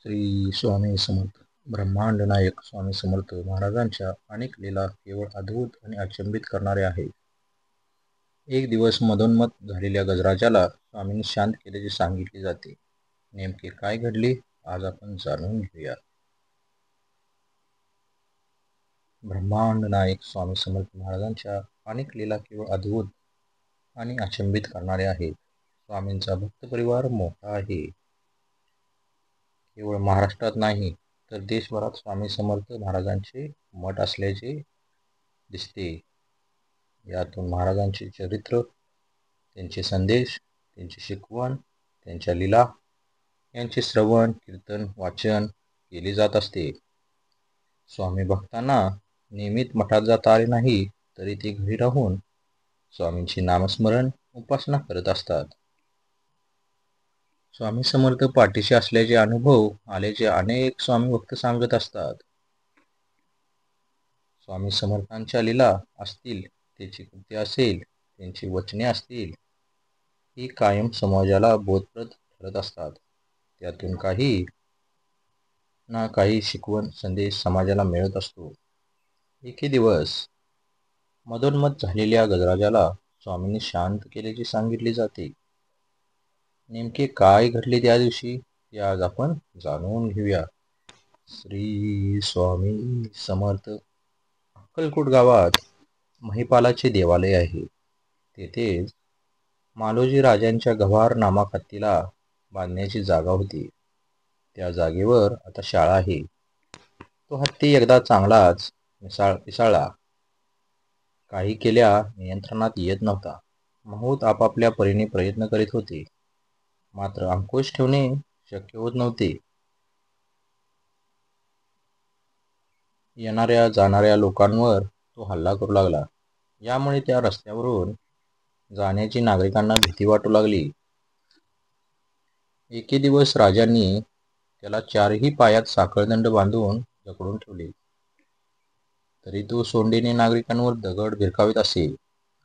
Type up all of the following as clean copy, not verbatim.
श्री स्वामी समर्थ. ब्रह्मांड नायक स्वामी समर्थ महाराजांच्या अनेक लीला केवळ अद्भुत आणि अचंबित करणाऱ्या आहेत. एक दिवस मधोन्मत झालेल्या गजराजाला स्वामींनी शांत केल्याचे सांगितले जाते. नेमके काय घडले आज आपण जाणून घेऊया. ब्रह्मांड नायक स्वामी समर्थ महाराजांच्या अनेक लीला केवळ अद्भुत आणि अचंबित करणाऱ्या आहेत. स्वामींचा भक्त परिवार मोठा आहे. केवळ महाराष्ट्रात नाही तर देशभरात स्वामी समर्थ महाराजांचे मठ असल्याचे दिसते. यातून महाराजांचे चरित्र, त्यांचे संदेश, त्यांची शिकवण, त्यांच्या लीला यांचे श्रवण, कीर्तन, वाचन केले जात असते. स्वामी भक्तांना नियमित मठात जाता आले नाही तरी ते घरी राहून स्वामींचे नामस्मरण, उपासना करत असतात. स्वामी समर्थ पाठीशी असल्याचे अनुभव आल्याचे अनेक स्वामी भक्त सांगत असतात. स्वामी समर्थांच्या लीला असतील, त्याची कृती असेल, त्यांची वचने असतील, ही कायम समाजाला बोधप्रद ठरत असतात. त्यातून काही ना काही शिकवण, संदेश समाजाला मिळत असतो. एके दिवस मधोन्मत झालेल्या गजराजाला स्वामींनी शांत केल्याचे सांगितले जाते. नेमके काय घडले त्या दिवशी ते आज आपण जाणून घेऊया. श्री स्वामी समर्थ. अक्कलकोट गावात महिपालाचे देवालय आहे. तेथेच मालोजी राजांच्या गव्हार नामक हत्तीला बांधण्याची जागा होती. त्या जागेवर आता शाळा आहे. तो हत्ती एकदा चांगलाच पिसाळला. काही केल्या नियंत्रणात येत नव्हता. माहूत आपापल्या परीने प्रयत्न करीत होते, मात्र अंकुश ठेवणे शक्य होत नव्हते. येणाऱ्या जाणाऱ्या लोकांवर तो हल्ला करू लागला. यामुळे त्या रस्त्यावरून जाण्याची नागरिकांना भीती वाटू लागली. एके दिवस राजांनी त्याला चारही पायात साखळदंड बांधून जखडून ठेवले. तरी तो सोंडेने नागरिकांवर दगड भिरकावीत असे.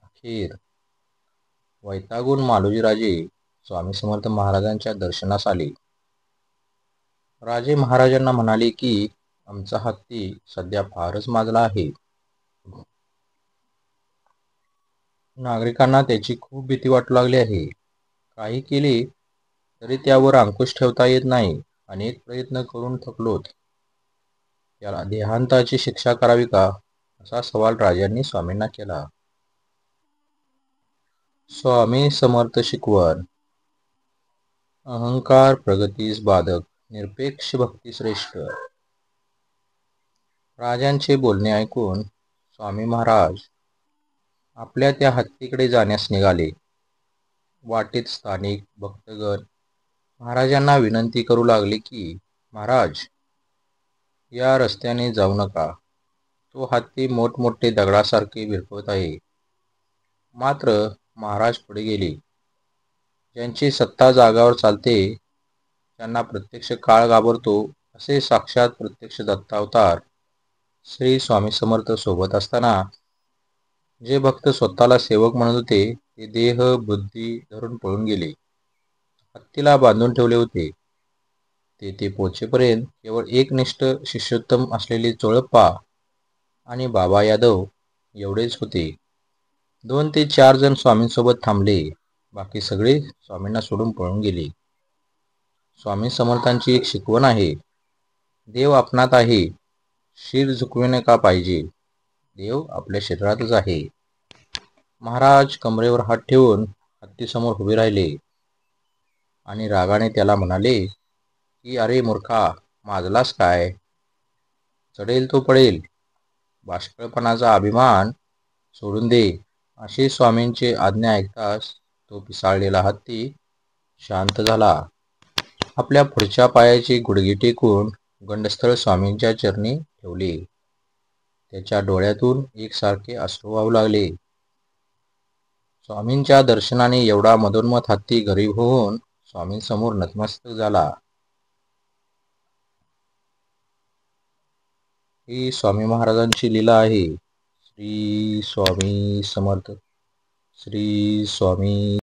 अखेर वैतागून मालोजीराजे स्वामी समर्थ महाराजांच्या दर्शनास आले. राजे महाराजांना म्हणाले की आमचा हत्ती सध्या फारच माजला आहे. नागरिकांना त्याची खूप भीती वाटू लागली आहे. काही केले तरी त्यावर अंकुश ठेवता येत नाही. अनेक प्रयत्न करून थकलोत. त्याला देहांताची शिक्षा करावी का, असा सवाल राजांनी स्वामींना केला. स्वामी समर्थ शिकवण. अहंकार प्रगतीस बाधक, निरपेक्ष भक्ती श्रेष्ठ. राजांचे बोलणे ऐकून स्वामी महाराज आपल्या त्या हत्तीकडे जाण्यास निघाले. वाटेत स्थानिक भक्तगण महाराजांना विनंती करू लागले की महाराज, या रस्त्याने जाऊ नका. तो हत्ती मोठमोठे दगडासारखे भिरकवत आहे. मात्र महाराज पुढे गेले. ज्यांची सत्ता जागावर चालते त्यांना प्रत्यक्ष काळ घाबरतो, असे साक्षात प्रत्यक्ष दत्तावतार श्री स्वामी समर्थ सोबत असताना जे भक्त स्वतःला सेवक म्हणत होते ते देह बुद्धी धरून पळून गेले. हत्तीला बांधून ठेवले होते. ते पोचेपर्यंत केवळ एकनिष्ठ शिष्योत्तम असलेले चोळप्पा आणि बाबा यादव एवढेच होते. 2 ते 4 जण स्वामींसोबत थांबले. बाकी सगळे स्वामींना सोडून पळून गेले. स्वामी समर्थांची एक शिकवण आहे. देव आपणात आहे, शिर झुकविणे का पाहिजे. देव आपल्या शरीरातच आहे. महाराज कमरेवर हात ठेवून हत्तीसमोर उभे राहिले आणि रागाने त्याला म्हणाले की अरे मूर्खा, माजलास काय. चढेल तो पडेल. बाष्कळपणाचा अभिमान सोडून दे. अशी स्वामींची आज्ञा ऐकताच तो पिसाळलेला हत्ती शांत झाला. आपल्या पुढच्या पायाची गुडघे टेकून गंडस्थळ स्वामींच्या चरणी ठेवले. त्याच्या डोळ्यातून एकसारखे अश्रू वाहू लागले. स्वामींच्या दर्शनाने एवढा मधोन्मत हत्ती गरीब होऊन स्वामींसमोर नतमस्तक झाला. ही स्वामी महाराजांची लीला आहे. श्री स्वामी समर्थ. श्री स्वामी